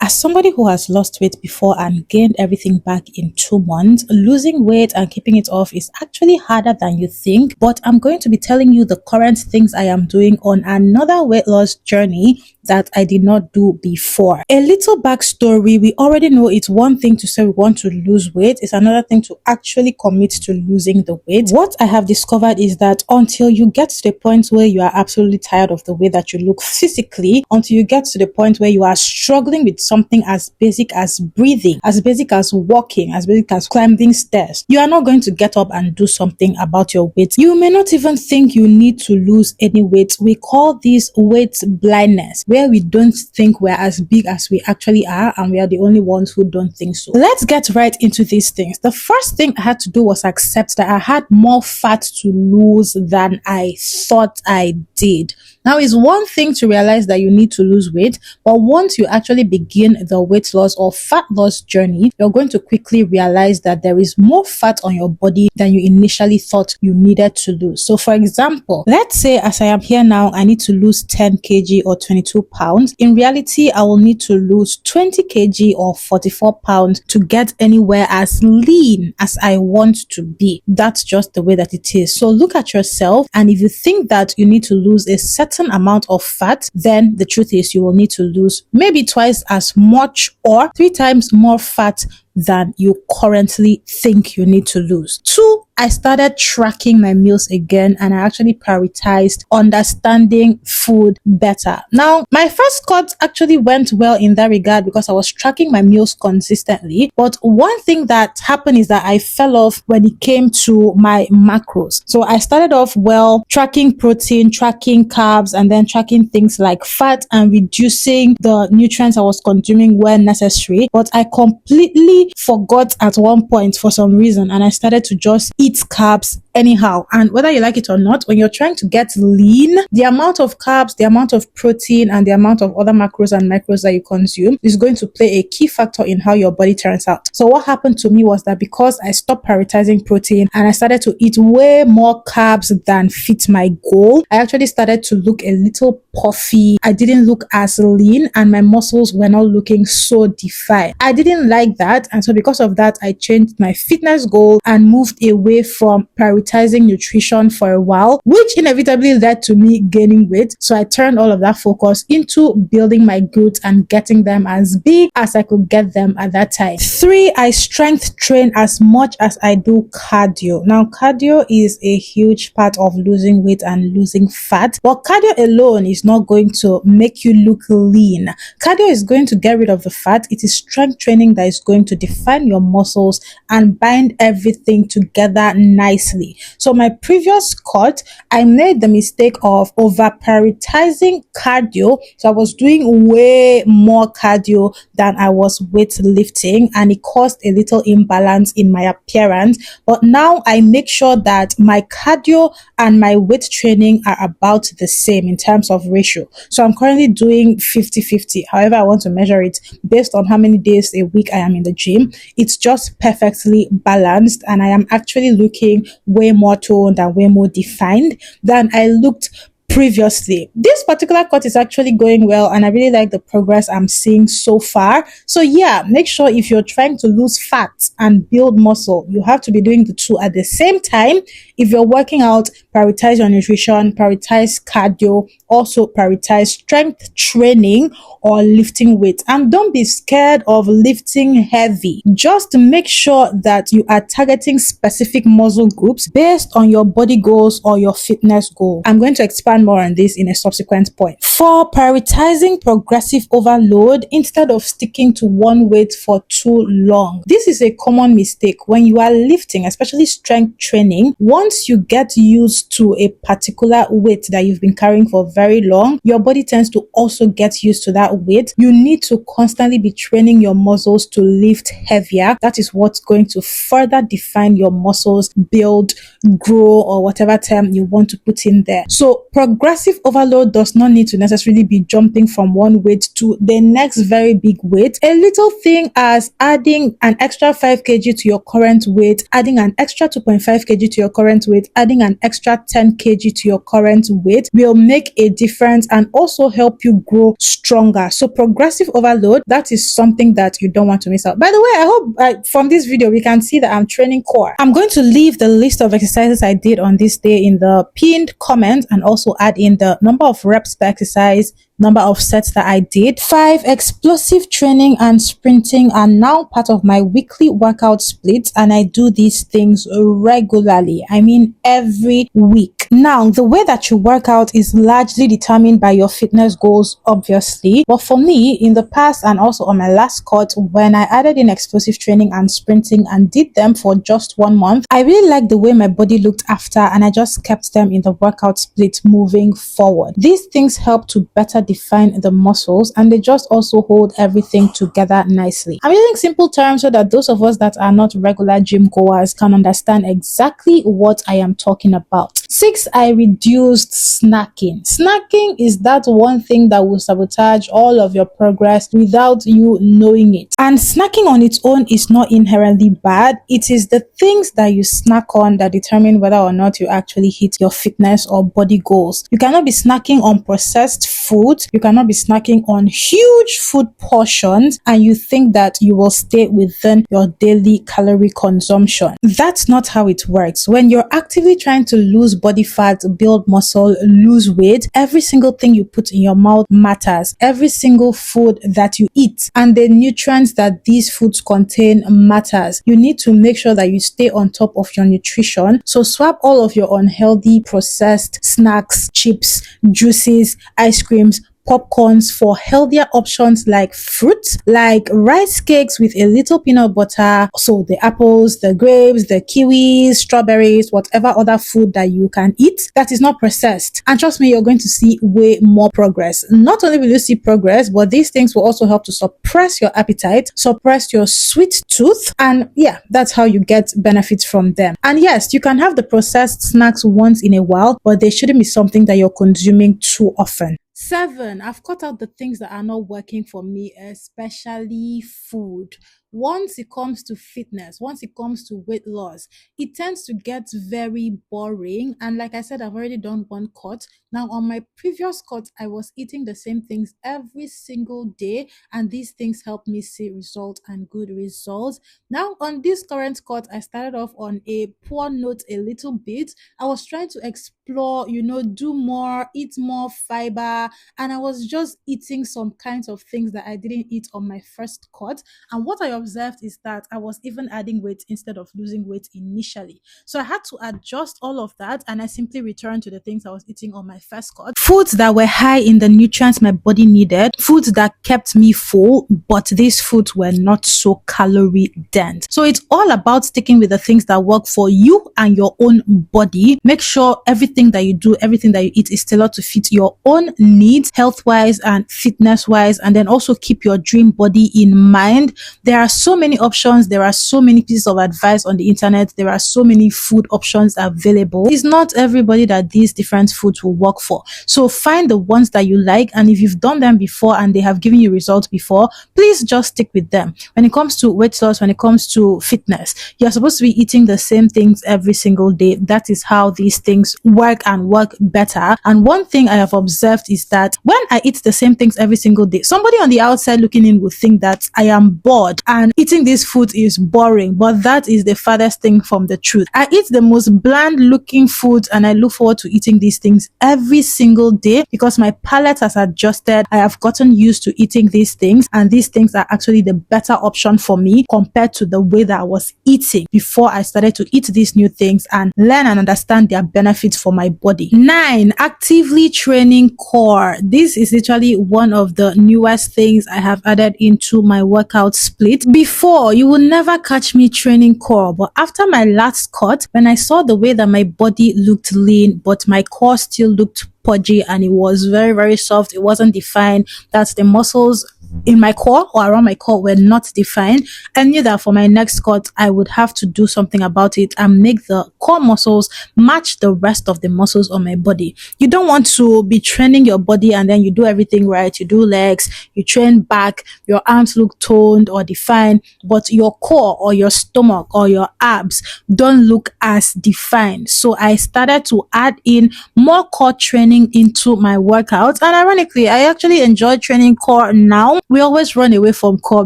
As somebody who has lost weight before and gained everything back in 2 months, losing weight and keeping it off is actually harder than you think. But I'm going to be telling you the current things I am doing on another weight loss journey that I did not do before. A little backstory: we already know it's one thing to say we want to lose weight, it's another thing to actually commit to losing the weight. What I have discovered is that until you get to the point where you are absolutely tired of the way that you look physically, until you get to the point where you are struggling with something as basic as breathing, as basic as walking, as basic as climbing stairs, you are not going to get up and do something about your weight. You may not even think you need to lose any weight. We call this weight blindness, where we don't think we're as big as we actually are, and we are the only ones who don't think so. Let's get right into these things. The first thing I had to do was accept that I had more fat to lose than I thought I did. Now, it's one thing to realize that you need to lose weight, but once you actually begin the weight loss or fat loss journey, you're going to quickly realize that there is more fat on your body than you initially thought you needed to lose. So for example, let's say as I am here now, I need to lose 10 kg or 22 pounds. In reality, I will need to lose 20 kg or 44 pounds to get anywhere as lean as I want to be. That's just the way that it is. So look at yourself, and if you think that you need to lose a certain amount of fat, then the truth is you will need to lose maybe twice as much or 3 times more fat than you currently think you need to lose. 2, I started tracking my meals again, and I actually prioritized understanding food better. Now, my first cut actually went well in that regard because I was tracking my meals consistently. But one thing that happened is that I fell off when it came to my macros. So I started off well, tracking protein, tracking carbs, and then tracking things like fat and reducing the nutrients I was consuming where necessary. But I completely forgot at one point for some reason, and I started to just eat carbs anyhow. And whether you like it or not, when you're trying to get lean, the amount of carbs, the amount of protein, and the amount of other macros and micros that you consume is going to play a key factor in how your body turns out. So what happened to me was that because I stopped prioritizing protein and I started to eat way more carbs than fit my goal, I actually started to look a little puffy. I didn't look as lean, and my muscles were not looking so defined. I didn't like that, and so because of that, I changed my fitness goal and moved away from prioritizing nutrition for a while, which inevitably led to me gaining weight. So I turned all of that focus into building my glutes and getting them as big as I could get them at that time. 3, I strength train as much as I do cardio. Now, cardio is a huge part of losing weight and losing fat, but cardio alone is not going to make you look lean. Cardio is going to get rid of the fat. It is strength training that is going to define your muscles and bind everything together nicely. So my previous cut, I made the mistake of over prioritizing cardio. So I was doing way more cardio than I was weightlifting, and it caused a little imbalance in my appearance. But now I make sure that my cardio and my weight training are about the same in terms of ratio. So I'm currently doing 50-50. However I want to measure it based on how many days a week I am in the gym. It's just perfectly balanced, and I am actually looking way more toned and way more defined than I looked previously. This particular cut is actually going well, and I really like the progress I'm seeing so far. So yeah, make sure if you're trying to lose fat and build muscle, you have to be doing the two at the same time. If you're working out, prioritize your nutrition, prioritize cardio, also prioritize strength training or lifting weight. And don't be scared of lifting heavy. Just make sure that you are targeting specific muscle groups based on your body goals or your fitness goal. I'm going to expand more on this in a subsequent point. For prioritizing progressive overload instead of sticking to one weight for too long. This is a common mistake when you are lifting, especially strength training. Once you get used to a particular weight that you've been carrying for very long, your body tends to also get used to that weight. You need to constantly be training your muscles to lift heavier. That is what's going to further define your muscles, build, grow, or whatever term you want to put in there. So progressive overload does not need to necessarily be jumping from one weight to the next very big weight. A little thing as adding an extra 5 kg to your current weight, adding an extra 2.5 kg to your current weight, adding an extra 10 kg to your current weight will make a difference and also help you grow stronger. So progressive overload, that is something that you don't want to miss out. By the way, I hope from this video we can see that I'm training core. I'm going to leave the list of exercises I did on this day in the pinned comment and also add in the number of reps per exercise, number of sets that I did. 5 explosive training and sprinting are now part of my weekly workout split, and I do these things regularly. I mean every week. Now, the way that you work out is largely determined by your fitness goals, obviously. But for me, in the past and also on my last cut, when I added in explosive training and sprinting and did them for just 1 month, I really liked the way my body looked after, and I just kept them in the workout split moving forward. These things help to better define the muscles, and they just also hold everything together nicely. I'm using simple terms so that those of us that are not regular gym goers can understand exactly what I am talking about. 6, I reduced snacking. Snacking is that one thing that will sabotage all of your progress without you knowing it. And snacking on its own is not inherently bad. It is the things that you snack on that determine whether or not you actually hit your fitness or body goals. You cannot be snacking on processed food. You cannot be snacking on huge food portions and you think that you will stay within your daily calorie consumption. That's not how it works. When you're actively trying to lose body fat, build muscle, lose weight, every single thing you put in your mouth matters. Every single food that you eat and the nutrients that these foods contain matters. You need to make sure that you stay on top of your nutrition. So swap all of your unhealthy processed snacks, chips, juices, ice creams, popcorns for healthier options like fruit, like rice cakes with a little peanut butter. So the apples, the grapes, the kiwis, strawberries, whatever other food that you can eat that is not processed. And trust me, you're going to see way more progress. Not only will you see progress, but these things will also help to suppress your appetite, suppress your sweet tooth. And yeah, that's how you get benefits from them. And yes, you can have the processed snacks once in a while, but they shouldn't be something that you're consuming too often. 7, I've cut out the things that are not working for me, especially food. Once it comes to fitness, once it comes to weight loss, it tends to get very boring. And like I said, I've already done 1 cut. Now on my previous cut, I was eating the same things every single day, and these things helped me see results and good results. Now on this current cut, I started off on a poor note a little bit. I was trying to explore, do more, eat more fiber, and I was just eating some kinds of things that I didn't eat on my first cut. And what I observed is that I was even adding weight instead of losing weight initially. So I had to adjust all of that, and I simply returned to the things I was eating on my first cut. Foods that were high in the nutrients my body needed, foods that kept me full, but these foods were not so calorie dense. So it's all about sticking with the things that work for you and your own body. Make sure everything that you do, everything that you eat is tailored to fit your own needs, health-wise and fitness-wise, and then also keep your dream body in mind. There are so many options. There are so many pieces of advice on the internet. There are so many food options available. It's not everybody that these different foods will work for. So find the ones that you like, and if you've done them before and they have given you results before, please just stick with them. When it comes to weight loss, when it comes to fitness, you're supposed to be eating the same things every single day. That is how these things work and work better. And one thing I have observed is that when I eat the same things every single day, somebody on the outside looking in would think that I am bored and eating this food is boring, but that is the farthest thing from the truth. I eat the most bland looking foods and I look forward to eating these things every single day because my palate has adjusted. I have gotten used to eating these things, and these things are actually the better option for me compared to the way that I was eating before I started to eat these new things and learn and understand their benefits for my body. 9, actively training core. This is literally one of the newest things I have added into my workout split. Before, you will never catch me training core, but after my last cut, when I saw the way that my body looked lean, but my core still looked pudgy and it was very, very soft, it wasn't defined, that the muscles in my core or around my core were not defined, I knew that for my next cut, I would have to do something about it and make the core muscles match the rest of the muscles on my body. You don't want to be training your body and then you do everything right. You do legs, you train back, your arms look toned or defined, but your core or your stomach or your abs don't look as defined. So I started to add in more core training into my workouts, and ironically, I actually enjoy training core now. We always run away from core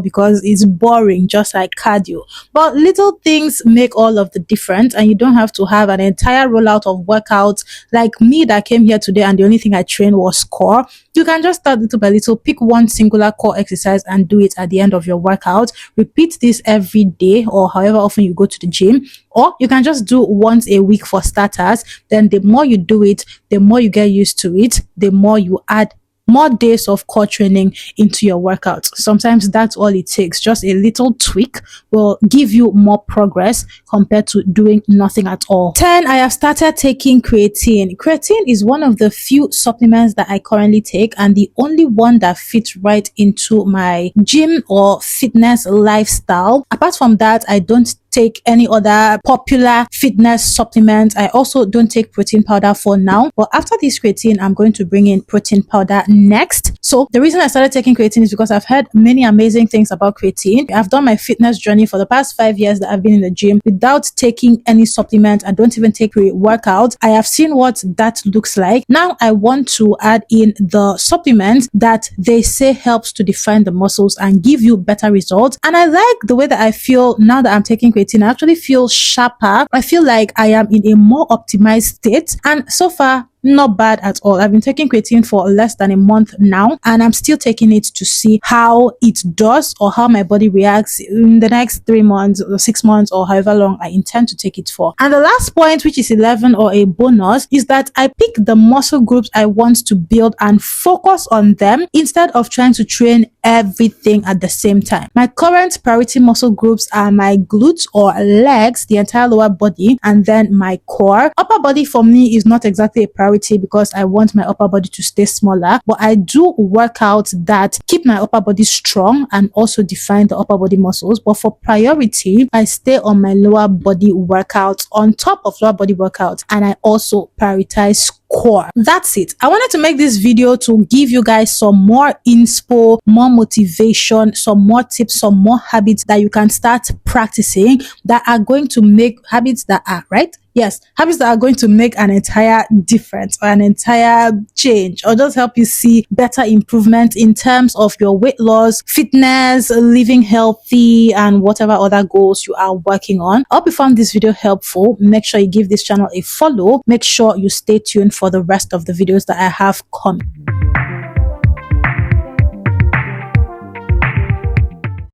because it's boring, just like cardio. But little things make all of the difference, and you don't have to have an entire rollout of workouts like me that came here today and the only thing I trained was core. You can just start little by little, pick one singular core exercise and do it at the end of your workout. Repeat this every day or however often you go to the gym, or you can just do once a week for starters. Then the more you do it, the more you get used to it, the more you add more days of core training into your workouts. Sometimes that's all it takes. Just a little tweak will give you more progress compared to doing nothing at all. 10, I have started taking creatine. Creatine is one of the few supplements that I currently take and the only one that fits right into my gym or fitness lifestyle. Apart from that, I don't take any other popular fitness supplements. I also don't take protein powder for now, but after this creatine, I'm going to bring in protein powder next. So the reason I started taking creatine is because I've heard many amazing things about creatine. I've done my fitness journey for the past 5 years that I've been in the gym without taking any supplement. I don't even take pre-workout. I have seen what that looks like. Now I want to add in the supplement that they say helps to define the muscles and give you better results. And I like the way that I feel now that I'm taking creatine. I actually feel sharper. I feel like I am in a more optimized state, and so far not bad at all. I've been taking creatine for less than a month now, and I'm still taking it to see how it does or how my body reacts in the next 3 months or 6 months or however long I intend to take it for. And the last point, which is 11 or a bonus, is that I pick the muscle groups I want to build and focus on them instead of trying to train everything at the same time. My current priority muscle groups are my glutes or legs, the entire lower body, and then my core. Upper body for me is not exactly a priority because I want my upper body to stay smaller, but I do workouts that keep my upper body strong and also define the upper body muscles. But for priority, I stay on my lower body workouts on top of lower body workouts, and I also prioritize core. That's it. I wanted to make this video to give you guys some more inspo, more motivation, some more tips, some more habits that you can start practicing that are going to make habits that are right. Yes, habits that are going to make an entire difference or an entire change, or just help you see better improvement in terms of your weight loss, fitness, living healthy, and whatever other goals you are working on. I hope you found this video helpful. Make sure you give this channel a follow. Make sure you stay tuned for the rest of the videos that I have coming.